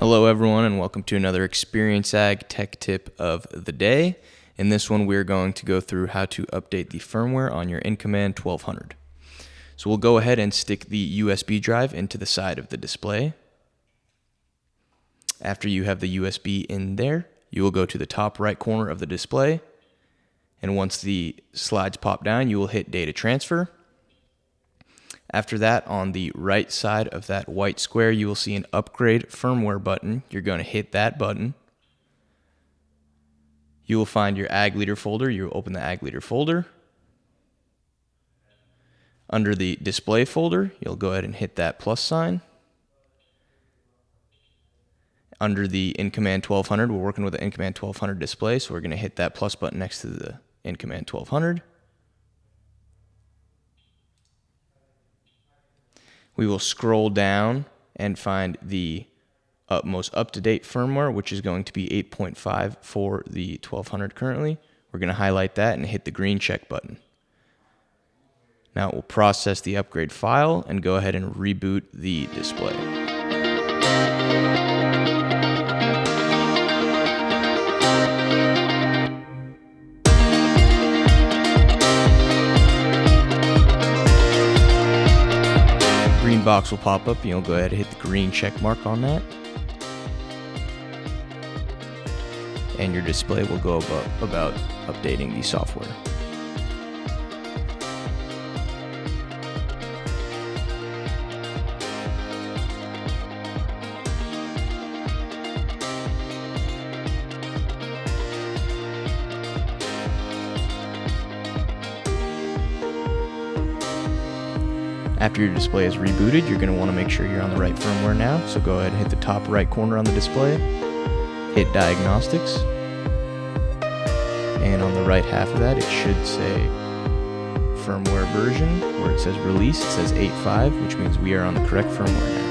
Hello everyone and welcome to another Experience Ag tech tip of the day. In this one we're going to go through how to update the firmware on your InCommand 1200. So we'll go ahead and stick the USB drive into the side of the display. After you have the USB in there, you will go to the top right corner of the display, and once the slides pop down you will hit data transfer. After that, on the right side of that white square, you will see an upgrade firmware button. You're going to hit that button. You will find your Ag Leader folder. You will open the Ag Leader folder. Under the display folder, you'll go ahead and hit that plus sign. Under the InCommand 1200, we're working with the InCommand 1200 display, so we're going to hit that plus button next to the InCommand 1200. We will scroll down and find the most up-to-date firmware, which is going to be 8.5 for the 1200 currently. We're going to highlight that and hit the green check button. Now it will process the upgrade file and go ahead and reboot the display. Green box will pop up and you'll go ahead and hit the green check mark on that, and your display will go about updating the software. After your display is rebooted, you're going to want to make sure you're on the right firmware now. So go ahead and hit the top right corner on the display, hit Diagnostics, and on the right half of that it should say Firmware version. Where it says Release, it says 8.5, which means we are on the correct firmware now.